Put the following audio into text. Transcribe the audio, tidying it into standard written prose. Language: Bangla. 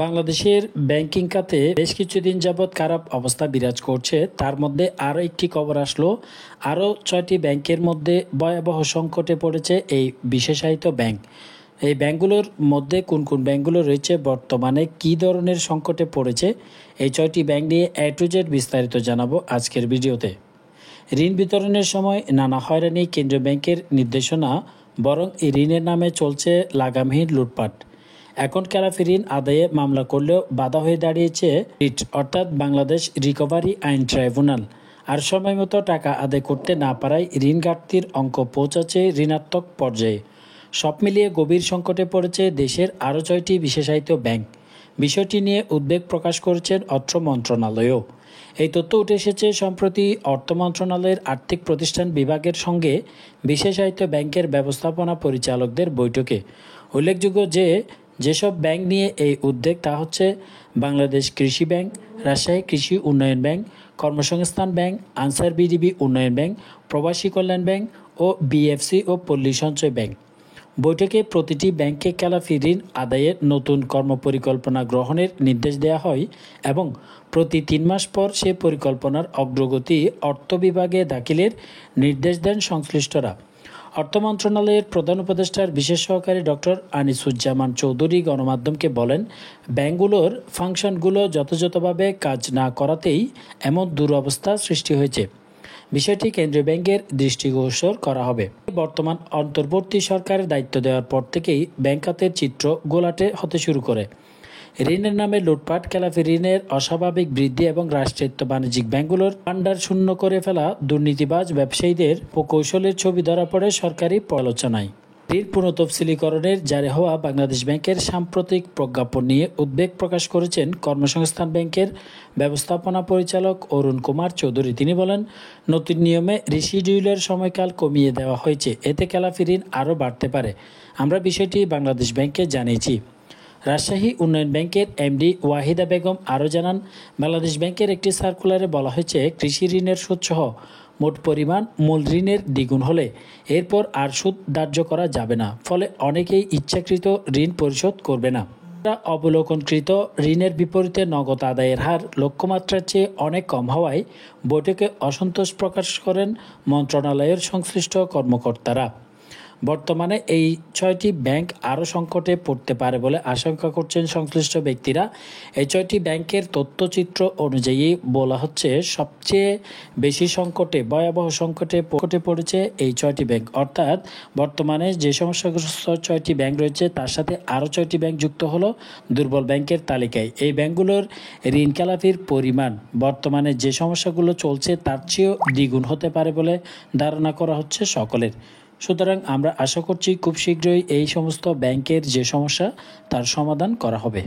বাংলাদেশের ব্যাংকিং খাতে বেশ কিছুদিন যাবৎ খারাপ অবস্থা বিরাজ করছে। তার মধ্যে আরও একটি খবর আসলো, আরও 6টি ব্যাংকের মধ্যে ভয়াবহ সংকটে পড়েছে এই বিশেষায়িত ব্যাংক। এই ব্যাংকগুলোর মধ্যে কোন কোন ব্যাংকগুলো রয়েছে, বর্তমানে কী ধরনের সংকটে পড়েছে, এই 6টি ব্যাংক নিয়ে A to Z বিস্তারিত জানাবো আজকের ভিডিওতে। ঋণ বিতরণের সময় নানা হয়রানি, কেন্দ্রীয় ব্যাংকের নির্দেশনা, বরং এই ঋণের নামে চলছে লাগামহীন লুটপাট। এখন খেলাপি ঋণ আদায়ে মামলা করলেও বাধা হয়ে দাঁড়িয়েছে রিট অর্থাৎ বাংলাদেশ রিকভারি আইন ট্রাইব্যুনাল। আর সময় মতো টাকা আদায় করতে না পারায় ঋণ ঘাটতির অঙ্ক পৌঁছাচ্ছে ঋণাত্মক পর্যায়ে। সব মিলিয়ে গভীর সংকটে পড়েছে দেশের আরও 6টি বিশেষায়িত ব্যাংক। বিষয়টি নিয়ে উদ্বেগ প্রকাশ করেছেন অর্থ মন্ত্রণালয়ও। এই তথ্য উঠে এসেছে সম্প্রতি অর্থ মন্ত্রণালয়ের আর্থিক প্রতিষ্ঠান বিভাগের সঙ্গে বিশেষায়িত ব্যাংকের ব্যবস্থাপনা পরিচালকদের বৈঠকে। উল্লেখযোগ্য যেসব ব্যাংক নিয়ে এই উদ্বেগ তা হচ্ছে বাংলাদেশ কৃষি ব্যাংক, রাজশাহী কৃষি উন্নয়ন ব্যাংক, কর্মসংস্থান ব্যাংক, আনসার বিডিবি উন্নয়ন ব্যাংক, প্রবাসী কল্যাণ ব্যাংক ও বিএফসি ও পল্লী সঞ্চয় ব্যাংক। বৈঠকে প্রতিটি ব্যাংকে খেলাপি ঋণ আদায়ের নতুন কর্মপরিকল্পনা গ্রহণের নির্দেশ দেওয়া হয় এবং প্রতি 3 মাস পর সে পরিকল্পনার অগ্রগতি অর্থ বিভাগে দাখিলের নির্দেশ দেন সংশ্লিষ্টরা। অর্থ মন্ত্রণালয়ের প্রধান উপদেষ্টার বিশেষ সহকারী ডক্টর আনিসুজ্জামান চৌধুরী গণমাধ্যমকে বলেন, ব্যাংকগুলোর ফাংশনগুলো যথাযথভাবে কাজ না করাতেই এমন দুরবস্থা সৃষ্টি হয়েছে। বিষয়টি কেন্দ্রীয় ব্যাংকের দৃষ্টিগোচর করা হবে। বর্তমান অন্তর্বর্তী সরকারের দায়িত্ব দেওয়ার পর থেকেই ব্যাংক খাতের চিত্র ঘোলাটে হতে শুরু করে। ঋণের নামে লুটপাট, খেলাপি ঋণের অস্বাভাবিক বৃদ্ধি এবং রাষ্ট্রায়ত্ত বাণিজ্যিক ব্যাংকগুলোর ভান্ডার শূন্য করে ফেলা দুর্নীতিবাজ ব্যবসায়ীদের প্রকৌশলের ছবি ধরা পড়ে সরকারি আলোচনায়। ঋণ পুনঃতফসিলীকরণের জারি হওয়া বাংলাদেশ ব্যাংকের সাম্প্রতিক প্রজ্ঞাপন নিয়ে উদ্বেগ প্রকাশ করেছেন কর্মসংস্থান ব্যাংকের ব্যবস্থাপনা পরিচালক অরুণ কুমার চৌধুরী। তিনি বলেন, নতুন নিয়মে রিসিডিউলের সময়কাল কমিয়ে দেওয়া হয়েছে, এতে খেলাপি ঋণ আরও বাড়তে পারে। আমরা বিষয়টি বাংলাদেশ ব্যাংককে জানিয়েছি। রাজশাহী উন্নয়ন ব্যাংকের এমডি ওয়াহিদা বেগম আরও জানান, বাংলাদেশ ব্যাংকের একটি সার্কুলারে বলা হয়েছে, কৃষি ঋণের সুদসহ মোট পরিমাণ মূল ঋণের দ্বিগুণ হলে এরপর আর সুদ ধার্য করা যাবে না। ফলে অনেকেই ইচ্ছাকৃত ঋণ পরিশোধ করবে না। অবলোকনকৃত ঋণের বিপরীতে নগদ আদায়ের হার লক্ষ্যমাত্রার চেয়ে অনেক কম হওয়ায় বৈঠকে অসন্তোষ প্রকাশ করেন মন্ত্রণালয়ের সংশ্লিষ্ট কর্মকর্তারা। বর্তমানে এই 6টি ব্যাংক আরও সংকটে পড়তে পারে বলে আশঙ্কা করছেন সংশ্লিষ্ট ব্যক্তিরা। এই 6টি ব্যাংকের তথ্যচিত্র অনুযায়ী বলা হচ্ছে, সবচেয়ে বেশি ভয়াবহ সংকটে পড়েছে এই 6টি ব্যাংক। অর্থাৎ বর্তমানে যে সমস্যাগ্রস্ত 6টি ব্যাংক রয়েছে তার সাথে আরও 6টি ব্যাংক যুক্ত হলো দুর্বল ব্যাংকের তালিকায়। এই ব্যাংকগুলোর ঋণ খেলাপির পরিমাণ বর্তমানে যে সমস্যাগুলো চলছে তার চেয়েও দ্বিগুণ হতে পারে বলে ধারণা করা হচ্ছে সকলের। সুতরাং আমরা আশা করছি খুব শীঘ্রই এই সমস্ত ব্যাংকের যে সমস্যা তার সমাধান করা হবে।